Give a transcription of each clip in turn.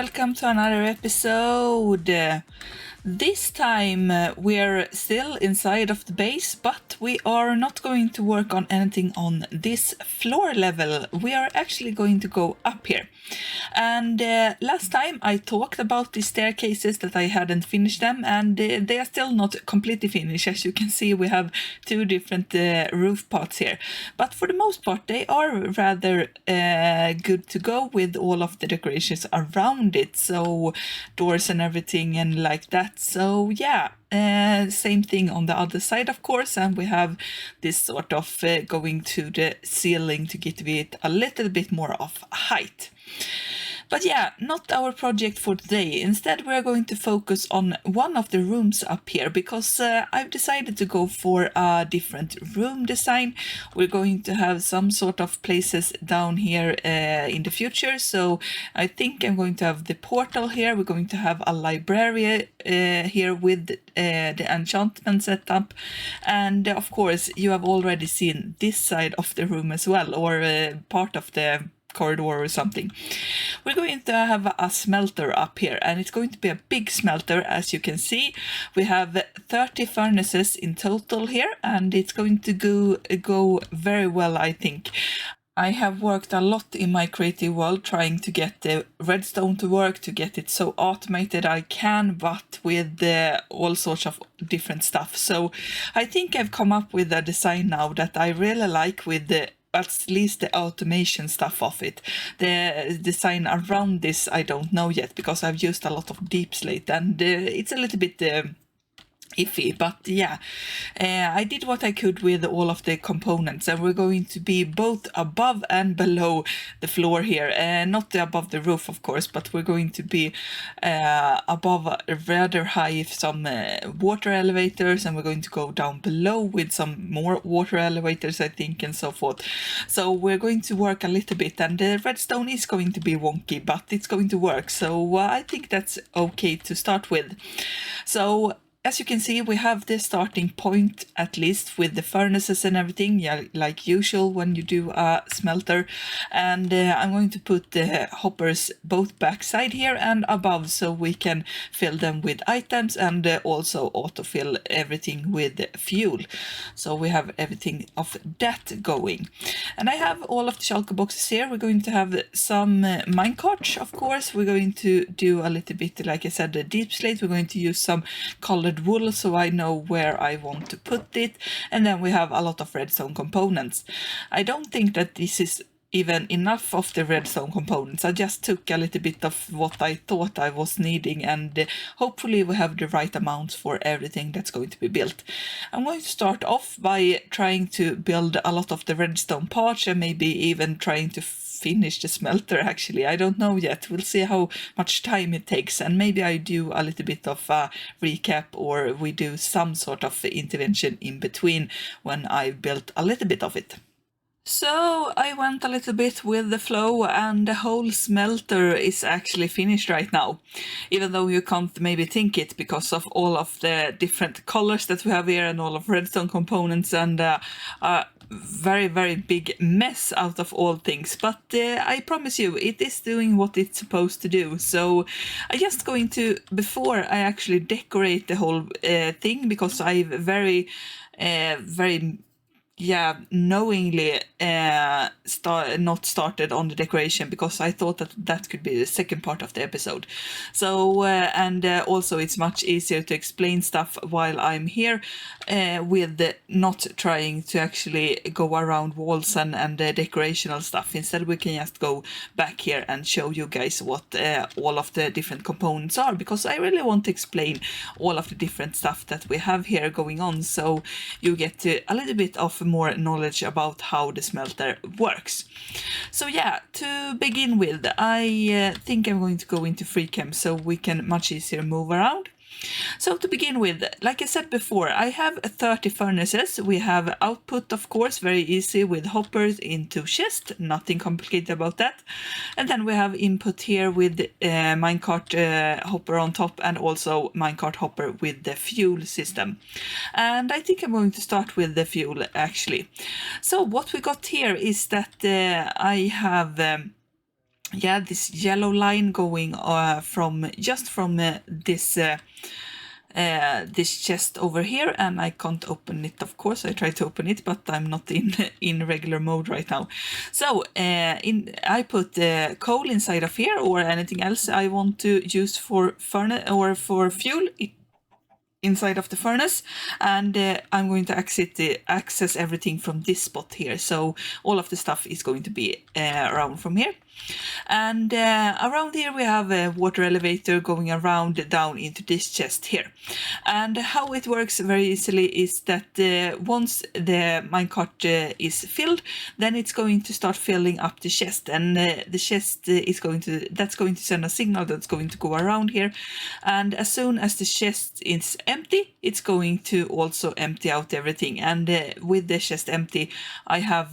welcome to another episode. This time we're still inside of the base, but we are not going to work on anything on this floor level. We are actually going to go up here. And last time I talked about the staircases that I hadn't finished them, and they are still not completely finished. As you can see, we have two different roof parts here. But for the most part, they are rather good to go with all of the decorations around it. So doors and everything and like that. So yeah, same thing on the other side, of course, and we have this sort of going to the ceiling to get it a little bit more of height. But yeah, not our project for today. Instead, we're going to focus on one of the rooms up here because I've decided to go for a different room design. We're going to have some sort of places down here in the future. So I think I'm going to have the portal here. We're going to have a library here with the enchantment setup. And of course, you have already seen this side of the room as well, or part of the corridor or something. We're going to have a smelter up here, and it's going to be a big smelter. As you can see, we have 30 furnaces in total here, and it's going to go very well, I think. I have worked a lot in my creative world trying to get the redstone to work, to get it so automated I can, but with all sorts of different stuff. So I think I've come up with a design now that I really like, with at least the automation stuff of it. The design around this I don't know yet, because I've used a lot of deep slate and it's a little bit iffy, but yeah, I did what I could with all of the components, and we're going to be both above and below the floor here, not above the roof of course, but we're going to be above rather high some water elevators, and we're going to go down below with some more water elevators I think, and so forth. So we're going to work a little bit, and the redstone is going to be wonky, but it's going to work, so I think that's okay to start with. So as you can see, we have the starting point, at least with the furnaces and everything, yeah, like usual when you do a smelter. And I'm going to put the hoppers both backside here and above, so we can fill them with items and also autofill everything with fuel. So we have everything of that going. And I have all of the shulker boxes here. We're going to have some minecarts, of course. We're going to do a little bit, like I said, the deep slate. We're going to use some colored wool so I know where I want to put it, and then we have a lot of redstone components. I don't think that this is even enough of the redstone components. I just took a little bit of what I thought I was needing, and hopefully we have the right amounts for everything that's going to be built. I'm going to start off by trying to build a lot of the redstone parts, and maybe even trying to finish the smelter. Actually, I don't know yet. We'll see how much time it takes, and maybe I do a little bit of a recap, or we do some sort of intervention in between when I built a little bit of it. So I went a little bit with the flow, and the whole smelter is actually finished right now, even though you can't maybe think it because of all of the different colors that we have here and all of redstone components, and very, very big mess out of all things. But I promise you, it is doing what it's supposed to do. So I'm just going to, before I actually decorate the whole thing, because I've very knowingly not started on the decoration, because I thought that could be the second part of the episode. So and also it's much easier to explain stuff while I'm here, with not trying to actually go around walls and the decorational stuff. Instead we can just go back here and show you guys what all of the different components are, because I really want to explain all of the different stuff that we have here going on, so you get a little bit of more knowledge about how the smelter works. So yeah, to begin with, I think I'm going to go into free cam so we can much easier move around. So to begin with, like I said before, I have 30 furnaces. We have output, of course, very easy with hoppers into chest, nothing complicated about that. And then we have input here with minecart hopper on top, and also minecart hopper with the fuel system. And I think I'm going to start with the fuel actually. So what we got here is that I have yeah, this yellow line going from this chest over here, and I can't open it, of course. I tried to open it, but I'm not in regular mode right now. So I put coal inside of here, or anything else I want to use for furnace or for fuel inside of the furnace, and I'm going to access everything from this spot here. So all of the stuff is going to be around from here. And around here we have a water elevator going around down into this chest here. And how it works very easily is that once the minecart is filled, then it's going to start filling up the chest, and the chest is going to send a signal that's going to go around here. And as soon as the chest is empty, it's going to also empty out everything. And with the chest empty, I have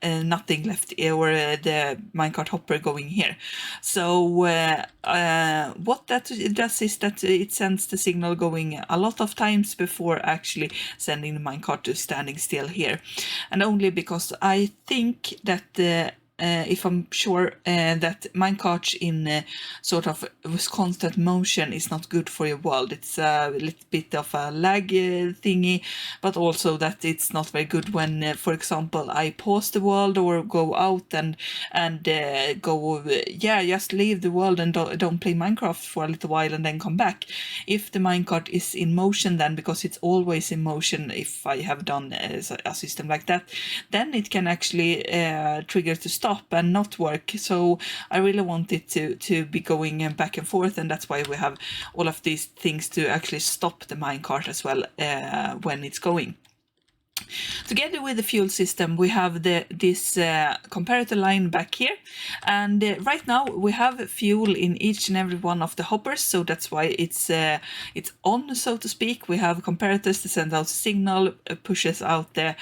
nothing left, or the minecart hopper going here. So what that does is that it sends the signal going a lot of times before actually sending the minecart to standing still here. And only because I think that if I'm sure that minecart in sort of constant motion is not good for your world. It's a little bit of a lag thingy, but also that it's not very good when, for example, I pause the world or go out and go, just leave the world and don't play Minecraft for a little while and then come back. If the minecart is in motion, then because it's always in motion, if I have done a system like that, then it can actually trigger to stop and not work. So I really want it to be going back and forth, and that's why we have all of these things to actually stop the minecart as well when it's going. Together with the fuel system, we have this comparator line back here, and right now we have fuel in each and every one of the hoppers, so that's why it's on, so to speak. We have comparators to send out a signal, pushes out the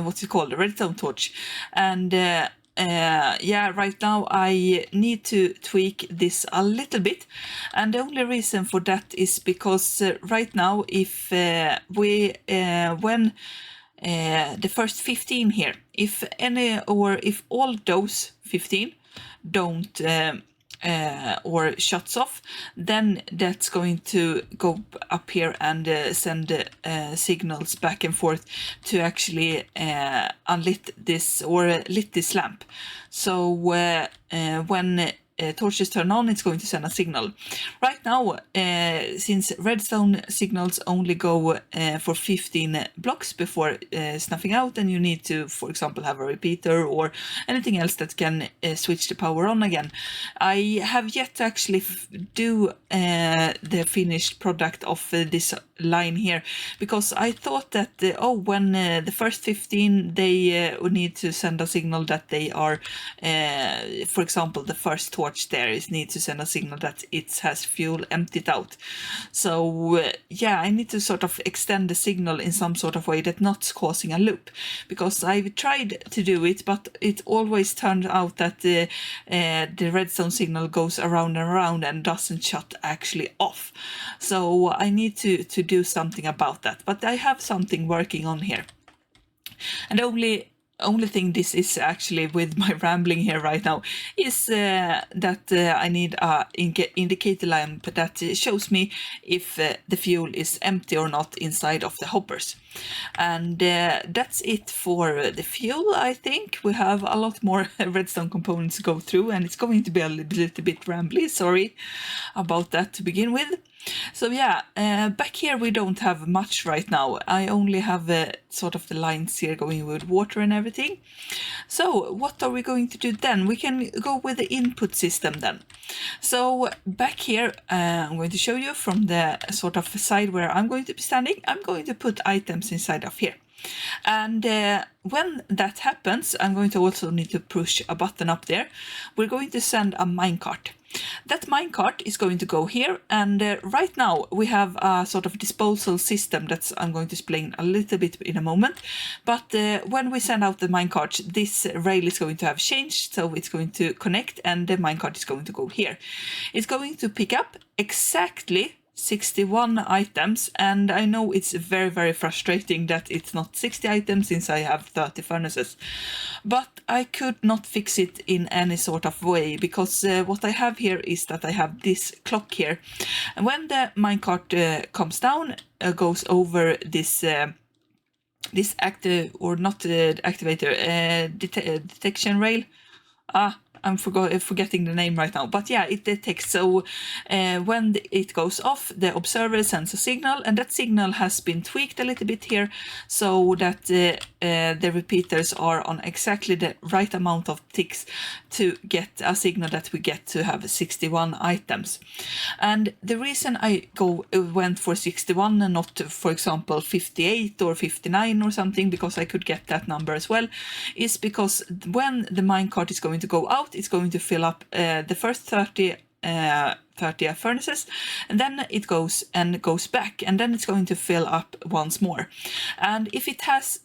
what's it called, the redstone torch. And right now I need to tweak this a little bit, and the only reason for that is because right now if when the first 15 here, if all those 15 don't or shuts off, then that's going to go up here and send signals back and forth to actually unlit this or lit this lamp. So when torches turn on, it's going to send a signal. Right now, since redstone signals only go for 15 blocks before snuffing out, and you need to, for example, have a repeater or anything else that can switch the power on again. I have yet to actually do the finished product of this line here, because I thought that when the first 15 they would need to send a signal that they are, for example, the first torch there is need to send a signal that it has fuel emptied out. So I need to sort of extend the signal in some sort of way that's not causing a loop, because I've tried to do it, but it always turns out that the redstone signal goes around and around and doesn't shut actually off. So I need to do something about that, but I have something working on here. And the only thing this is actually with my rambling here right now is that I need a indicator lamp that shows me if the fuel is empty or not inside of the hoppers. And that's it for the fuel. I think we have a lot more redstone components to go through, and it's going to be a little bit rambly. Sorry about that to begin with. So back here we don't have much right now. I only have sort of the lines here going with water and everything. So what are we going to do then? We can go with the input system then. So back here I'm going to show you from the sort of side where I'm going to be standing. I'm going to put items inside of here. And when that happens, I'm going to also need to push a button up there. We're going to send a minecart. That minecart is going to go here, and right now we have a sort of disposal system that I'm going to explain a little bit in a moment. But when we send out the minecart, this rail is going to have changed, so it's going to connect and the minecart is going to go here. It's going to pick up exactly 61 items, and I know it's very, very frustrating that it's not 60 items since I have 30 furnaces, but I could not fix it in any sort of way, because what I have here is that I have this clock here, and when the minecart comes down, goes over this this active, or not activator, detection rail. I'm forgetting the name right now, but yeah, it detects. So when it goes off, the observer sends a signal, and that signal has been tweaked a little bit here so that the repeaters are on exactly the right amount of ticks to get a signal that we get to have 61 items. And the reason I went for 61 and not, for example, 58 or 59 or something, because I could get that number as well, is because when the minecart is going to go out, it's going to fill up the first 30 furnaces, and then it goes back, and then it's going to fill up once more. And if it has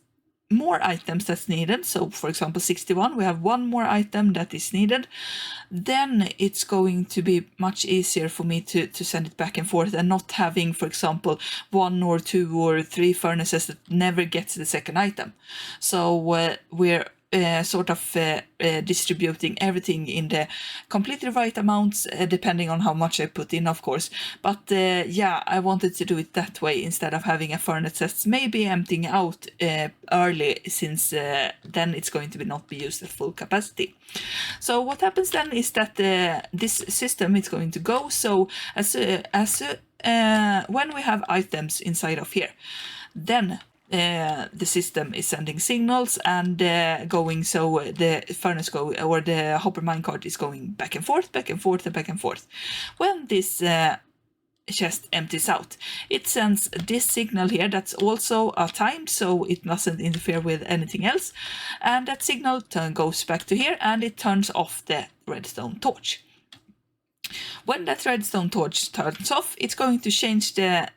more items that's needed, so for example 61, we have one more item that is needed, then it's going to be much easier for me to send it back and forth, and not having, for example, 1 or 2 or 3 furnaces that never gets the second item. So we're sort of distributing everything in the completely right amounts, depending on how much I put in, of course. But yeah, I wanted to do it that way instead of having a furnace that's maybe emptying out early, since then it's going to not be used at full capacity. So what happens then is that this system is going to go. So as when we have items inside of here, then the system is sending signals and going, so the furnace or the hopper minecart is going back and forth, back and forth, and back and forth. When this chest empties out, it sends this signal here that's also timed, so it mustn't interfere with anything else, and that signal goes back to here, and it turns off the redstone torch. When that redstone torch turns off, it's going to change the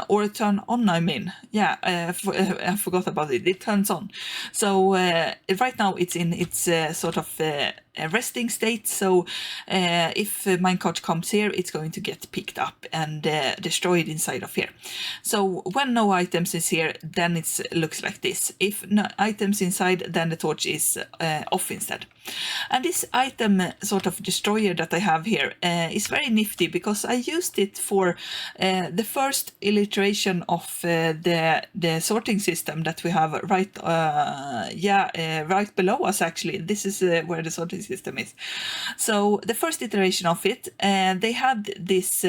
or turn on, I mean. Yeah, I forgot about it. It turns on. So right now it's in its sort of resting state. So if minecart comes here, it's going to get picked up and destroyed inside of here. So when no items is here, then it looks like this. If no items inside, then the torch is off instead. And this item sort of destroyer that I have here is very nifty, because I used it for the first iteration of the sorting system that we have right right below us. Actually, this is where the sorting system is. So the first iteration of it, they had this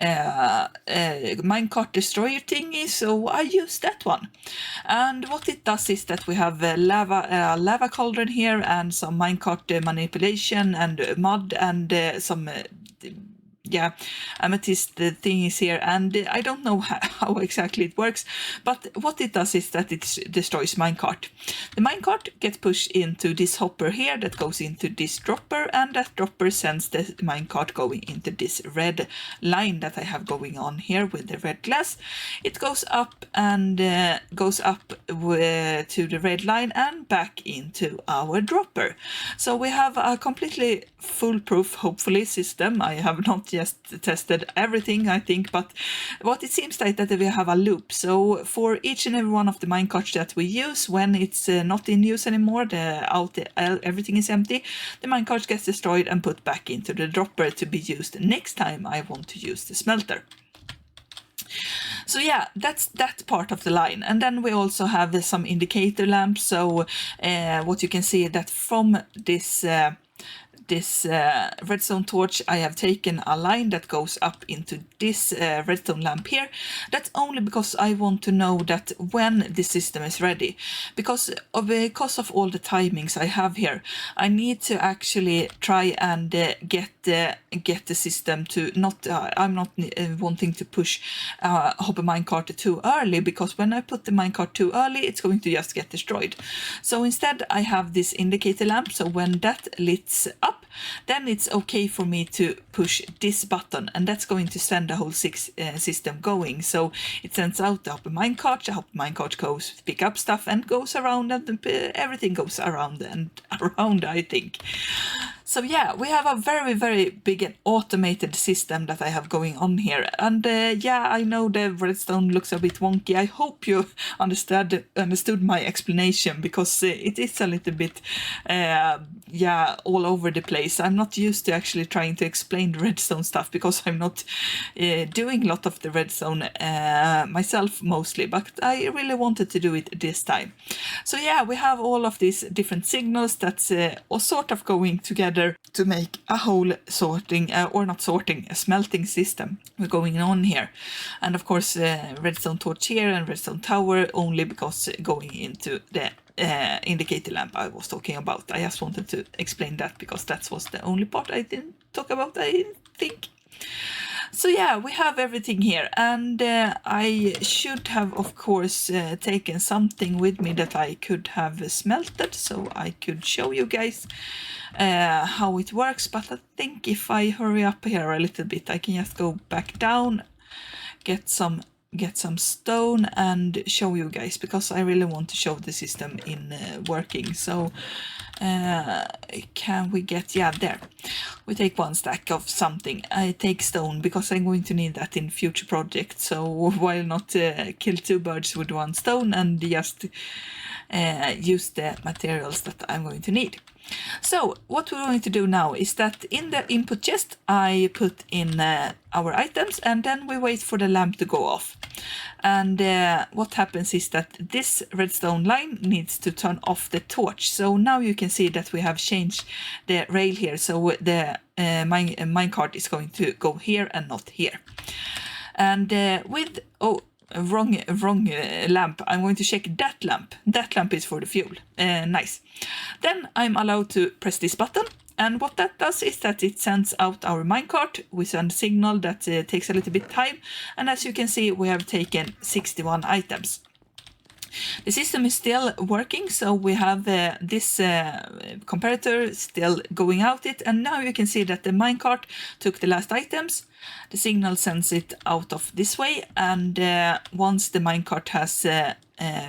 minecart destroyer thingy, so I use that one. And what it does is that we have lava cauldron here, and some minecart manipulation, and mud, and some yeah, amethyst thing is here, and I don't know how exactly it works, but what it does is that it destroys minecart. The minecart gets pushed into this hopper here that goes into this dropper, and that dropper sends the minecart going into this red line that I have going on here with the red glass. It goes up and goes up to the red line and back into our dropper. So we have a completely foolproof, hopefully, system. I have not just tested everything, I think, but what it seems like that we have a loop. So for each and every one of the minecarts that we use, when it's not in use anymore, everything is empty, the minecart gets destroyed and put back into the dropper to be used next time I want to use the smelter. So yeah, that's that part of the line. And then we also have some indicator lamps. So what you can see that from this redstone torch, I have taken a line that goes up into this redstone lamp here. That's only because I want to know that when the system is ready, because of all the timings I have here, I need to actually try and get the system to not I'm not wanting to push hopper minecart too early, because when I put the minecart too early, it's going to just get destroyed. So instead I have this indicator lamp, so when that lights up, then it's okay for me to push this button, and that's going to send the whole system going. So it sends out the hopper minecart goes pick up stuff and goes around, and everything goes around and around, I think. So yeah, we have a very, very big and automated system that I have going on here. And yeah, I know the redstone looks a bit wonky. I hope you understood my explanation, because it is a little bit, yeah, all over the place. I'm not used to actually trying to explain the redstone stuff, because I'm not doing a lot of the redstone myself mostly, but I really wanted to do it this time. So yeah, we have all of these different signals that's all sort of going together to make a whole sorting, or not sorting, a smelting system going on here. And of course, redstone torch here and redstone tower only because going into the indicator lamp I was talking about. I just wanted to explain that because that was the only part I didn't talk about, I think. So yeah, we have everything here, and I should have, of course, taken something with me that I could have smelted, so I could show you guys how it works. But I think if I hurry up here a little bit, I can just go back down, get some stone and show you guys, because I really want to show the system in working. So can we get, yeah, there we take 1 stack of something. I take stone because I'm going to need that in future projects, so why not kill 2 birds with 1 stone and just use the materials that I'm going to need. So what we're going to do now is that in the input chest I put in our items, and then we wait for the lamp to go off. And what happens is that this redstone line needs to turn off the torch. So now you can see that we have changed the rail here, so the minecart is going to go here and not here. And with wrong lamp, I'm going to check that lamp. That lamp is for the fuel. Nice. Then I'm allowed to press this button, and what that does is that it sends out our minecart. We send a signal that takes a little bit time, and as you can see, we have taken 61 items. The system is still working, so we have this comparator still going out it, and now you can see that the minecart took the last items. The signal sends it out of this way, and once the minecart has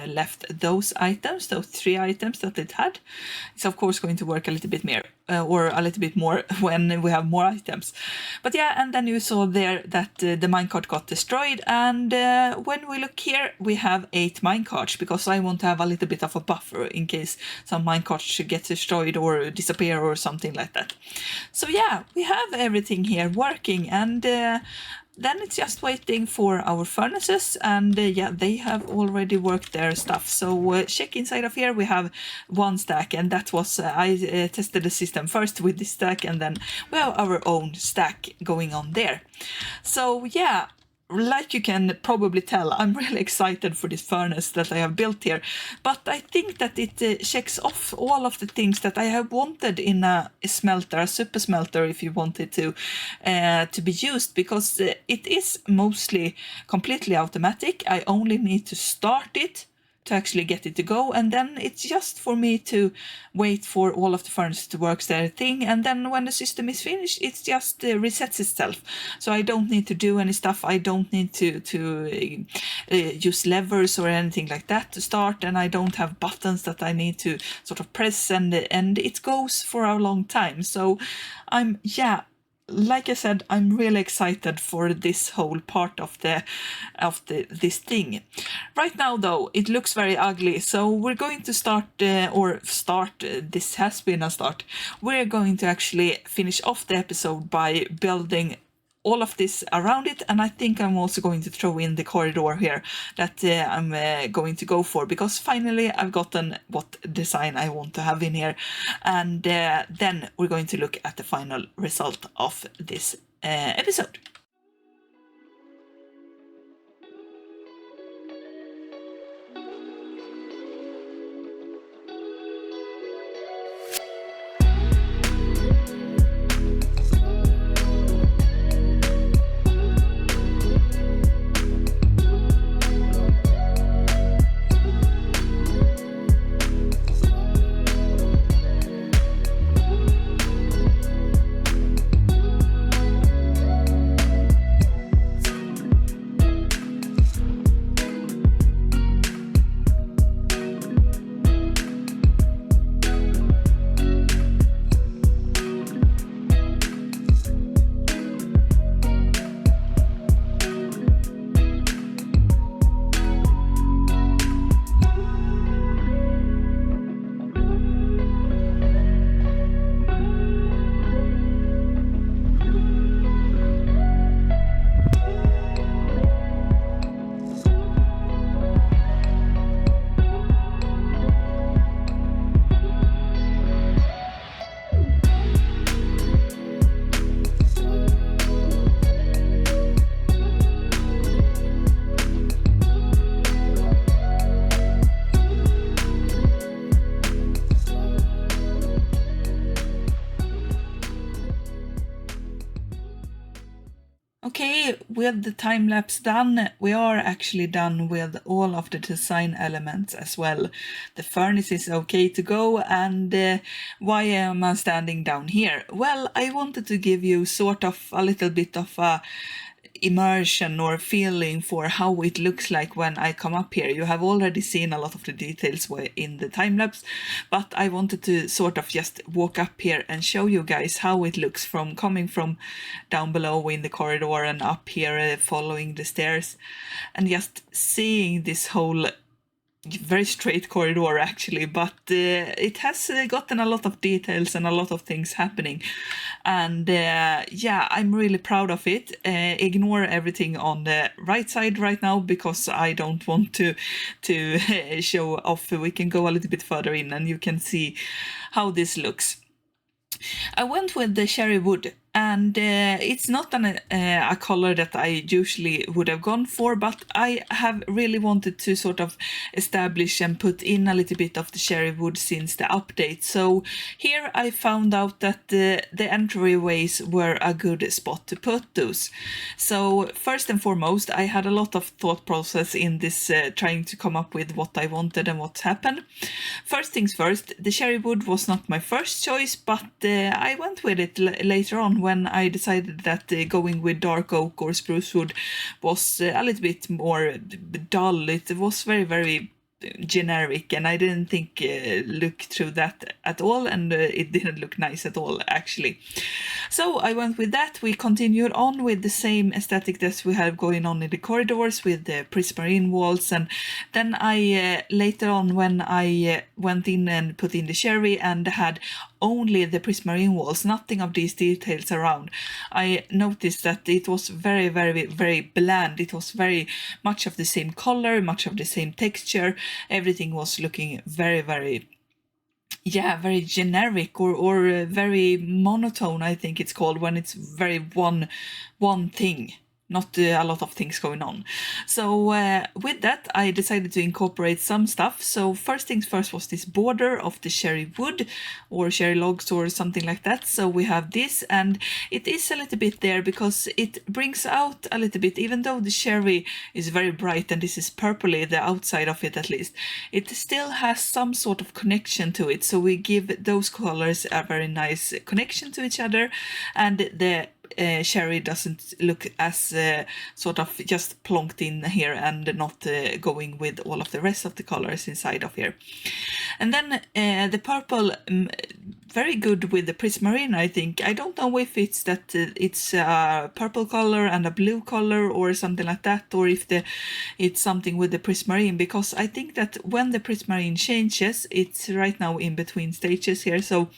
left those items, those 3 items that it had, it's of course going to work a little bit more, or a little bit more when we have more items. But yeah, and then you saw there that the minecart got destroyed, and when we look here, we have 8 minecarts, because I want to have a little bit of a buffer in case some minecarts get destroyed or disappear or something like that. So yeah, we have everything here working, and then it's just waiting for our furnaces, and yeah, they have already worked their stuff. So check inside of here, we have 1 stack, and that was, I tested the system first with this stack, and then we have our own stack going on there. So yeah, like you can probably tell, I'm really excited for this furnace that I have built here, but I think that it checks off all of the things that I have wanted in a smelter, a super smelter, if you want it to be used, because it is mostly completely automatic. I only need to start it to actually get it to go, and then it's just for me to wait for all of the furnaces to work their thing, and then when the system is finished, it just resets itself. So I don't need to do any stuff. I don't need to use levers or anything like that to start, and I don't have buttons that I need to sort of press, and it goes for a long time. So like I said, I'm really excited for this whole part of this thing. Right now, though, it looks very ugly, so we're going to this has been a start. We're going to actually finish off the episode by building all of this around it, and I think I'm also going to throw in the corridor here that I'm going to go for, because finally I've gotten what design I want to have in here, and then we're going to look at the final result of this episode. with the time-lapse done, we are actually done with all of the design elements as well. The furnace is okay to go, and why am I standing down here? Well, I wanted to give you sort of a little bit of a immersion or feeling for how it looks like when I come up here. You have already seen a lot of the details in the time-lapse, but I wanted to sort of just walk up here and show you guys how it looks from coming from down below in the corridor and up here following the stairs, and just seeing this whole very straight corridor actually, but it has gotten a lot of details and a lot of things happening, and yeah, I'm really proud of it. Ignore everything on the right side right now because I don't want to show off. We can go a little bit further in and you can see how this looks. I went with the cherry wood, and it's not a color that I usually would have gone for, but I have really wanted to sort of establish and put in a little bit of the cherry wood since the update. So here I found out that the entryways were a good spot to put those. So first and foremost, I had a lot of thought process in this, trying to come up with what I wanted and what happened. First things first, the cherry wood was not my first choice, but I went with it later on when I decided that going with dark oak or spruce wood was a little bit more dull. It was very generic, and I didn't think look through that at all, and it didn't look nice at all actually. So I went with that. We continued on with the same aesthetic that we have going on in the corridors with the prismarine walls, and then I later on when I went in and put in the cherry and had only the prismarine walls, nothing of these details around, I noticed that it was very bland. It was very much of the same color, much of the same texture. Everything was looking very generic or very monotone, I think it's called, when it's very one thing, not a lot of things going on. So with that, I decided to incorporate some stuff. So first things first was this border of the cherry wood or cherry logs or something like that. So we have this, and it is a little bit there because it brings out a little bit, even though the cherry is very bright and this is purpley, the outside of it at least, it still has some sort of connection to it. So we give those colors a very nice connection to each other, and the cherry doesn't look as sort of just plonked in here and not going with all of the rest of the colors inside of here. And then the purple, very good with the prismarine, I think. I don't know if it's that it's a purple color and a blue color or something like that, or if it's something with the prismarine, because I think that when the prismarine changes, it's right now in between stages here, so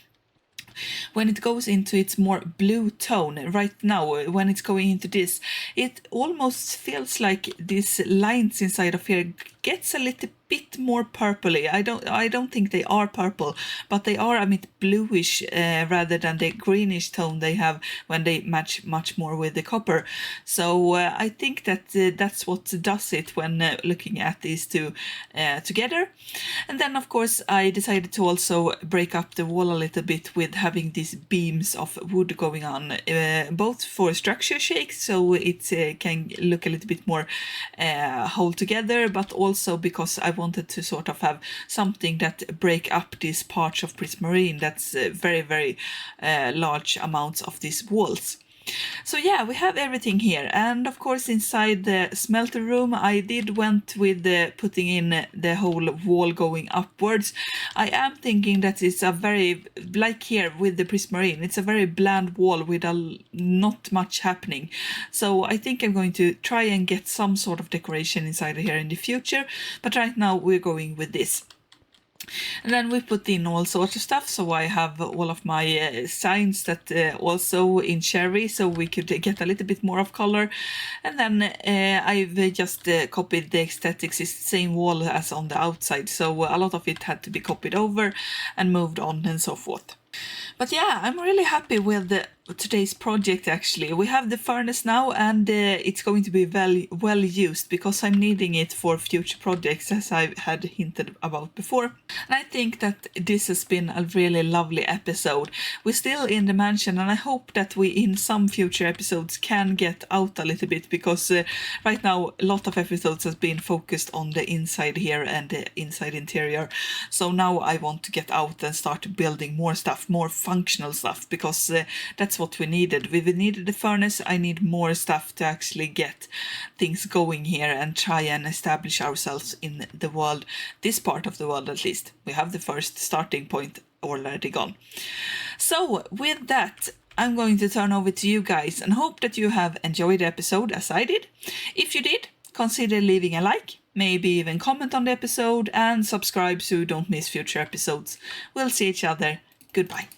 when it goes into its more blue tone right now, when it's going into this, it almost feels like these lines inside of here gets a little bit more purpley. I don't think they are purple, but they are a bit bluish rather than the greenish tone they have when they match much more with the copper. So I think that that's what does it when looking at these two together. And then of course I decided to also break up the wall a little bit with having these beams of wood going on, both for structure shake, so it can look a little bit more whole together, but also because I wanted to sort of have something that break up these parts of prismarine that's very large amounts of these walls. So yeah, we have everything here, and of course inside the smelter room I went with putting in the whole wall going upwards. I am thinking that it's a very, like here with the prismarine, it's a very bland wall with not much happening. So I think I'm going to try and get some sort of decoration inside here in the future, but right now we're going with this. And then we put in all sorts of stuff, so I have all of my signs that also in cherry, so we could get a little bit more of color. And then I've just copied the aesthetics, it's the same wall as on the outside, so a lot of it had to be copied over and moved on and so forth. But yeah, I'm really happy with today's project actually. We have the furnace now, and it's going to be well used because I'm needing it for future projects, as I had hinted about before. And I think that this has been a really lovely episode. We're still in the mansion, and I hope that we in some future episodes can get out a little bit, because right now a lot of episodes has been focused on the inside here and the inside interior. So now I want to get out and start building more stuff, more functional stuff, because that's what we needed. We needed the furnace. I need more stuff to actually get things going here and try and establish ourselves in the world, this part of the world at least. We have the first starting point already gone. So with that, I'm going to turn over to you guys and hope that you have enjoyed the episode as I did. If you did, consider leaving a like, maybe even comment on the episode, and subscribe so you don't miss future episodes. We'll see each other. Goodbye.